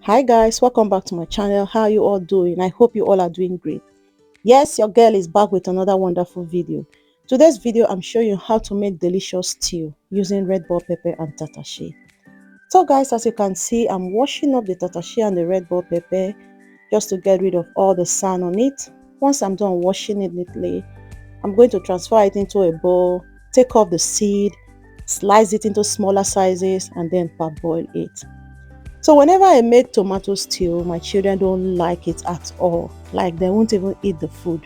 Hi guys, welcome back to my channel. How are you all doing? I hope you all are doing great. Yes, your girl is back with another wonderful video. Today's video, I'm showing you how to make delicious stew using red bell pepper and tatashe. So guys, as you can see, I'm washing up the tatashe and the red bell pepper just to get rid of all the sand on it. Once I'm done washing it neatly, I'm going to transfer it into a bowl, take off the seed, slice it into smaller sizes, and then parboil it. So whenever I make tomato stew, my children don't like it at all. Like they won't even eat the food.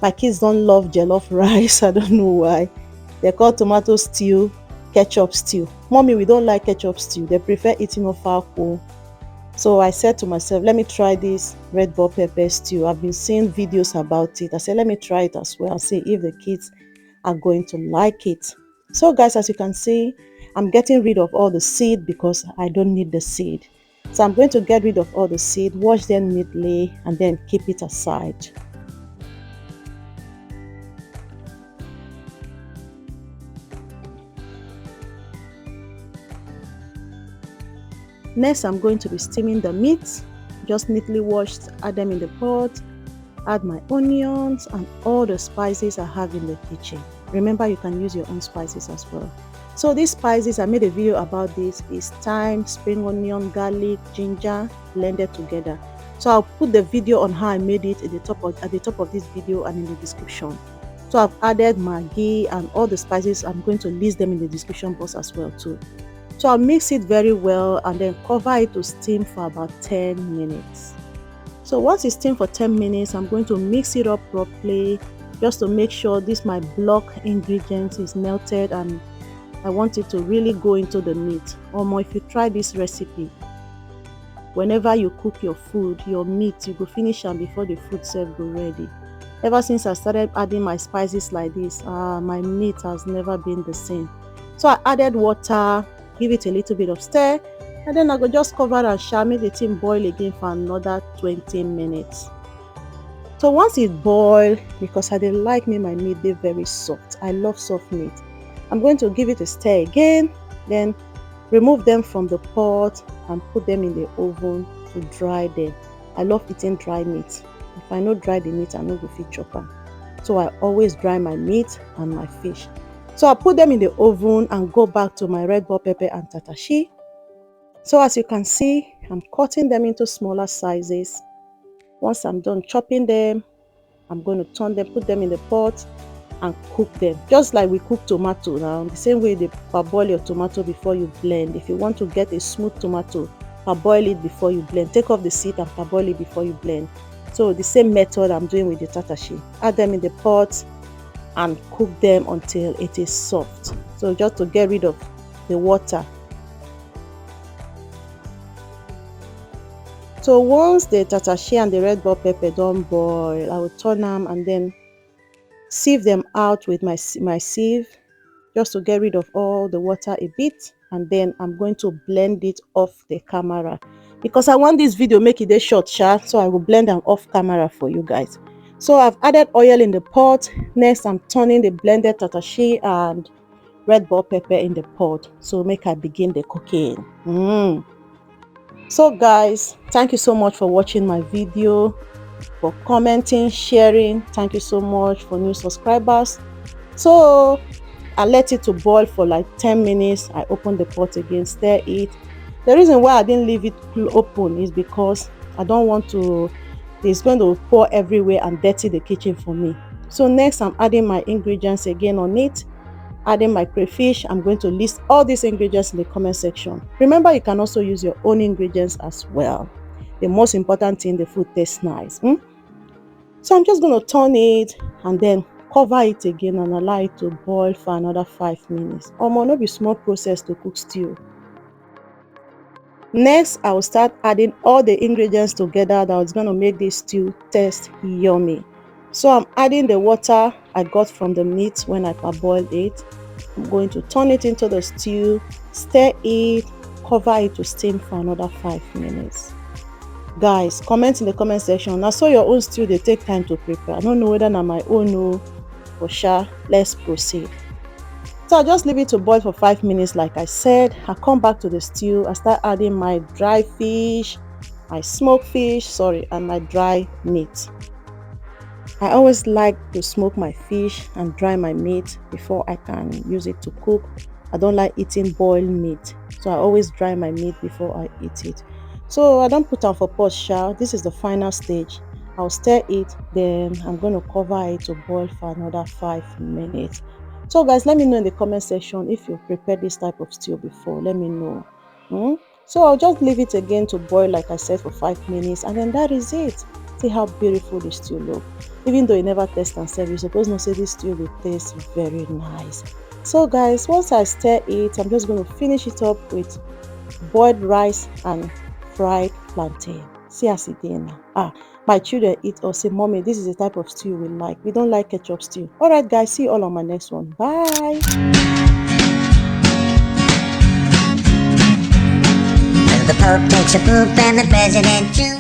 My kids don't love jollof rice. I don't know why. They call tomato stew ketchup stew. Mommy, we don't like ketchup stew. They prefer eating ofako. So I said to myself, let me try this red bell pepper stew. I've been seeing videos about it. I said, let me try it as well and see if the kids are going to like it. So guys, as you can see, I'm getting rid of all the seed because I don't need the seed. So I'm going to get rid of all the seed, wash them neatly, and then keep it aside. Next, I'm going to be steaming the meat. Just neatly washed, add them in the pot, add my onions and all the spices I have in the kitchen. Remember, you can use your own spices as well. So these spices, I made a video about this, is thyme, spring onion, garlic, ginger, blended together. So I'll put the video on how I made it at the top of this video and in the description. So I've added Maggi and all the spices. I'm going to list them in the description box as well too. So I'll mix it very well and then cover it to steam for about 10 minutes. So once it's steamed for 10 minutes, I'm going to mix it up properly just to make sure this my block ingredients is melted and I want it to really go into the meat. If you try this recipe, whenever you cook your food, your meat, you go finish them before the food serve go ready. Ever since I started adding my spices like this, my meat has never been the same. So I added water, give it a little bit of stir, and then I go just cover and make the thing boil again for another 20 minutes. So once it boils, because I didn't like my meat, they're very soft. I love soft meat. I'm going to give it a stir again, then remove them from the pot and put them in the oven to dry them. I love eating dry meat. If I not dry the meat, I no go fit chop am. So I always dry my meat and my fish. So I put them in the oven and go back to my red bell pepper and tatashe. So as you can see, I'm cutting them into smaller sizes. Once I'm done chopping them, I'm going to turn them, put them in the pot and cook them. Just like we cook tomato now, the same way they parboil your tomato before you blend. If you want to get a smooth tomato, parboil it before you blend. Take off the seed and parboil it before you blend. So the same method I'm doing with the tatashe. Add them in the pot and cook them until it is soft. So just to get rid of the water. So once the tatashe and the red bell pepper don't boil, I will turn them and then sieve them out with my sieve just to get rid of all the water a bit, and then I'm going to blend it off the camera because I want this video make it a short so I will blend them off camera for you guys. So I've added oil in the pot. Next, I'm turning the blended tatashe and red bell pepper in the pot. So make I begin the cooking. So guys, thank you so much for watching my video, for commenting, sharing. Thank you so much for new subscribers. So I let it to boil for like 10 minutes. I open the pot again, stir it. The reason why I didn't leave it open is because I don't want to, it's going to pour everywhere and dirty the kitchen for me. So next, I'm adding my ingredients again on it. Adding my crayfish. I'm going to list all these ingredients in the comment section. Remember, you can also use your own ingredients as well. The most important thing, the food tastes nice. So I'm just going to turn it and then cover it again and allow it to boil for another 5 minutes. No be small process to cook stew. Next, I will start adding all the ingredients together that is going to make this stew taste yummy. So I'm adding the water I got from the meat when I parboiled it. I'm going to turn it into the stew, stir it, cover it to steam for another 5 minutes. Guys, comment in the comment section. Now, so your own stew, they take time to prepare. I don't know whether na my own or for sure. Let's proceed. So I just leave it to boil for 5 minutes like I said. I come back to the stew. I start adding my dry fish, my smoked fish, sorry, and my dry meat. I always like to smoke my fish and dry my meat before I can use it to cook. I don't like eating boiled meat, so I always dry my meat before I eat it. So I don't put on for pot sha. This is the final stage. I'll stir it, then I'm going to cover it to boil for another 5 minutes. So guys, let me know in the comment section if you've prepared this type of stew before. Let me know. Hmm? So I'll just leave it again to boil like I said for 5 minutes, and then that is it. See how beautiful the stew looks. Even though you never taste and serve, you suppose not say this stew will taste very nice. So guys, once I stir it, I'm just going to finish it up with boiled rice and fried plantain. See as it is now. My children eat or say, mommy, this is the type of stew we like. We don't like ketchup stew. All right guys, see you all on my next one. Bye. The Pope takes a poop and the President too.